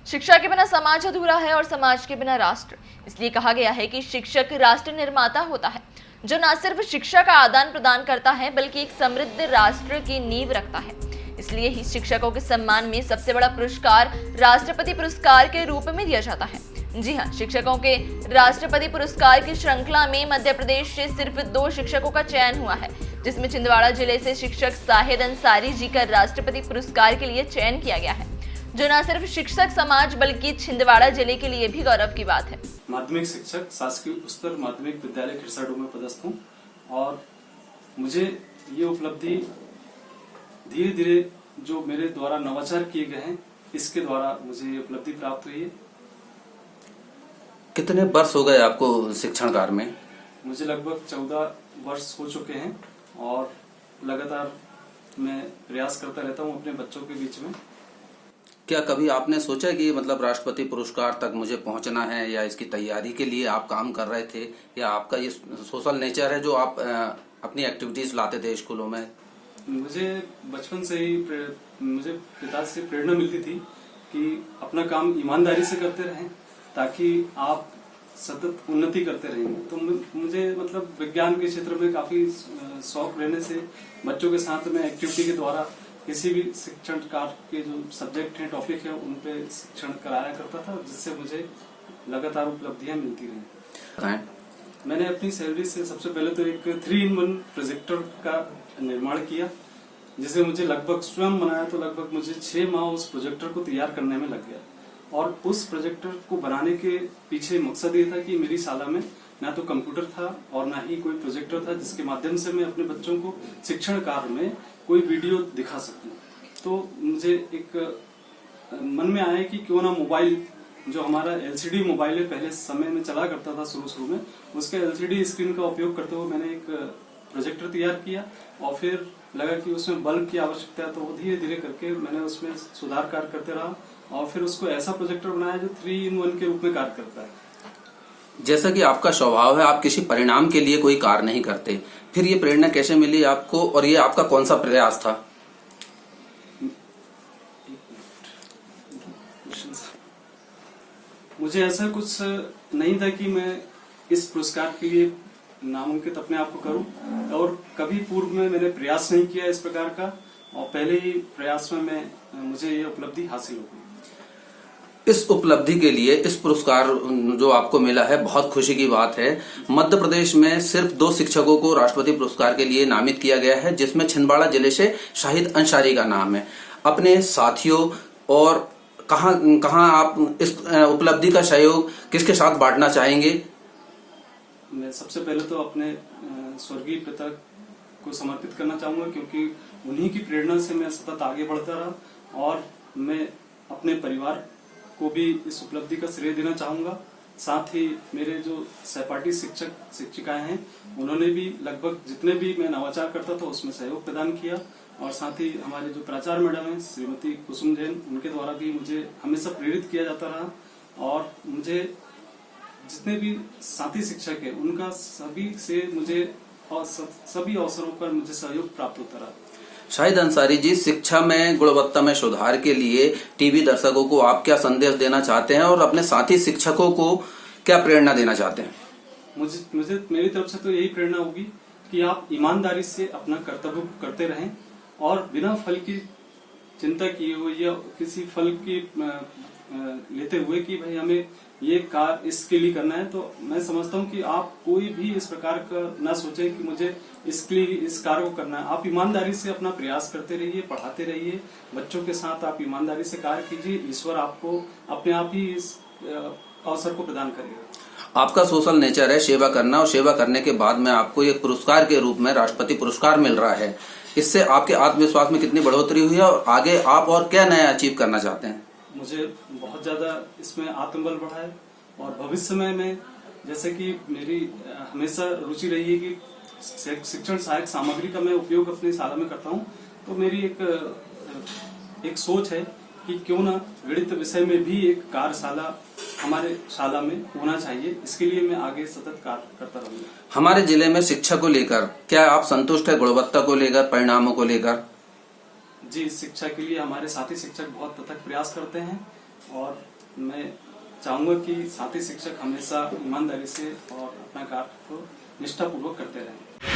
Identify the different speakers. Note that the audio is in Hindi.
Speaker 1: शिक्षा के बिना समाज अधूरा है और समाज के बिना राष्ट्र। इसलिए कहा गया है कि शिक्षक राष्ट्र निर्माता होता है, जो न सिर्फ शिक्षा का आदान प्रदान करता है बल्कि एक समृद्ध राष्ट्र की नींव रखता है। इसलिए ही शिक्षकों के सम्मान में सबसे बड़ा पुरस्कार राष्ट्रपति पुरस्कार के रूप में दिया जाता है। जी हाँ, शिक्षकों के राष्ट्रपति पुरस्कार की श्रृंखला में मध्य प्रदेश से सिर्फ 2 शिक्षकों का चयन हुआ है, जिसमें छिंदवाड़ा जिले से शिक्षक शाहिद अंसारी जी का राष्ट्रपति पुरस्कार के लिए चयन किया गया है, जो न सिर्फ शिक्षक समाज बल्कि छिंदवाड़ा जिले के लिए भी गौरव की बात है।
Speaker 2: माध्यमिक शिक्षक शासकीय उच्चतर माध्यमिक विद्यालय खिरसाडू में पदस्थ हूँ और मुझे ये उपलब्धि धीरे धीरे जो मेरे द्वारा नवाचार किए गए हैं इसके द्वारा मुझे ये उपलब्धि प्राप्त हुई है।
Speaker 3: कितने वर्ष हो गए आपको शिक्षण कार्य में?
Speaker 2: मुझे लगभग 14 वर्ष हो चुके हैं और लगातार मैं प्रयास करता रहता हूँ अपने बच्चों के बीच में।
Speaker 3: क्या कभी आपने सोचा कि मतलब राष्ट्रपति पुरस्कार तक मुझे पहुंचना है, या इसकी तैयारी के लिए आप काम कर रहे थे, या आपका ये सोशल नेचर है जो आप अपनी एक्टिविटीज लाते थे स्कूलों में?
Speaker 2: मुझे बचपन से ही मुझे पिता से प्रेरणा मिलती थी कि अपना काम ईमानदारी से करते रहें ताकि आप सतत उन्नति करते रहेंगे। तो मुझे मतलब विज्ञान के क्षेत्र में काफी शौक रहने से बच्चों के साथ में एक्टिविटी के द्वारा किसी भी शिक्षण कार्य के जो सब्जेक्ट हैं, टॉपिक है, उन पे शिक्षण कराया करता था, जिससे मुझे लगातार उपलब्धियां मिलती रही। मैंने अपनी सैलरी से सबसे पहले तो एक 3-in-1 प्रोजेक्टर का निर्माण किया, जिसे मुझे लगभग स्वयं बनाया तो लगभग मुझे 6 माह उस प्रोजेक्टर को तैयार करने में लग गया। और उस प्रोजेक्टर को बनाने के पीछे मकसद ये था कि मेरी शाला में ना तो कंप्यूटर था और ना ही कोई प्रोजेक्टर था जिसके माध्यम से मैं अपने बच्चों को शिक्षण कार्य में कोई वीडियो दिखा सकूं। तो मुझे एक मन में आया कि क्यों ना मोबाइल, जो हमारा एलसीडी मोबाइल है पहले समय में चला करता था शुरू में, उसके एलसीडी स्क्रीन का उपयोग करते हुए मैंने एक प्रोजेक्टर तैयार किया और फिर लगा कि उसमें बल्ब की आवश्यकता है, तो वो धीरे धीरे करके मैंने उसमें सुधार कार्य करते रहा और फिर उसको ऐसा प्रोजेक्टर बनाया जो 3-in-1 के रूप में कार्य करता है।
Speaker 3: जैसा कि आपका स्वभाव है, आप किसी परिणाम के लिए कोई कार्य नहीं करते, फिर ये प्रेरणा कैसे मिली आपको और ये आपका कौन सा प्रयास था?
Speaker 2: मुझे ऐसा कुछ नहीं था कि मैं इस पुरस्कार के लिए नामांकित अपने आप को करूं और कभी पूर्व में मैंने प्रयास नहीं किया इस प्रकार का, और पहले ही प्रयास में मुझे ये उपलब्धि हासिल हो गई।
Speaker 3: इस उपलब्धि के लिए इस पुरस्कार जो आपको मिला है, बहुत खुशी की बात है। मध्य प्रदेश में सिर्फ 2 शिक्षकों को राष्ट्रपति पुरस्कार के लिए नामित किया गया है, जिसमें छिंदवाड़ा जिले से शाहिद अंसारी का नाम है। अपने साथियों और कहां आप इस उपलब्धि का सहयोग किसके साथ बांटना चाहेंगे?
Speaker 2: मैं सबसे पहले तो अपने स्वर्गीय पिता को समर्पित करना चाहूंगा, क्योंकि उन्हीं की प्रेरणा से मैं सतत आगे बढ़ता रहा और मैं अपने परिवार को भी इस उपलब्धि का श्रेय देना चाहूंगा। साथ ही मेरे जो सहपाठी शिक्षक शिक्षिकाएं हैं, उन्होंने भी लगभग जितने भी मैं नवाचार करता था उसमें सहयोग प्रदान किया, और साथ ही हमारे जो प्राचार्य मैडम है श्रीमती कुसुम जैन, उनके द्वारा भी मुझे हमेशा प्रेरित किया जाता रहा और मुझे जितने भी साथी शिक्षक है उनका सभी से मुझे और सभी अवसरों पर मुझे सहयोग प्राप्त होता रहा।
Speaker 3: शाहिद अंसारी जी, शिक्षा में गुणवत्ता में सुधार के लिए टीवी दर्शकों को आप क्या संदेश देना चाहते हैं और अपने साथी शिक्षकों को क्या प्रेरणा देना चाहते हैं?
Speaker 2: मुझे मेरी तरफ से तो यही प्रेरणा होगी कि आप ईमानदारी से अपना कर्तव्य करते रहें और बिना फल की चिंता किए हुए या किसी फल की लेते हुए कि भाई हमें ये कार्य इसके लिए करना है, तो मैं समझता हूँ कि आप कोई भी इस प्रकार का ना सोचें कि मुझे इसके लिए इस कार्य को करना है। आप ईमानदारी से अपना प्रयास करते रहिए, पढ़ाते रहिए, बच्चों के साथ आप ईमानदारी से कार्य कीजिए, ईश्वर आपको अपने आप ही इस अवसर को प्रदान करेगा।
Speaker 3: आपका सोशल नेचर है सेवा करना, और सेवा करने के बाद में आपको एक पुरस्कार के रूप में राष्ट्रपति पुरस्कार मिल रहा है। इससे आपके आत्मविश्वास में कितनी बढ़ोतरी हुई है और आगे आप और क्या नया अचीव करना चाहते हैं?
Speaker 2: मुझे बहुत ज्यादा इसमें आत्मबल बढ़ा है और भविष्य में मैं, जैसे कि मेरी हमेशा रुचि रही है कि शिक्षण सहायक सामग्री का मैं उपयोग अपनी शाला में करता हूँ, तो मेरी एक सोच है कि क्यों ना गणित विषय में भी एक कार्यशाला हमारे शाला में होना चाहिए। इसके लिए मैं आगे सतत कार्य करता रहूंगा।
Speaker 3: हमारे जिले में शिक्षा को लेकर क्या आप संतुष्ट है, गुणवत्ता को लेकर, परिणामों को लेकर?
Speaker 2: जी, शिक्षा के लिए हमारे साथी शिक्षक बहुत अथक प्रयास करते हैं और मैं चाहूंगा कि साथी शिक्षक हमेशा ईमानदारी से और अपना कार्य को निष्ठापूर्वक करते रहें।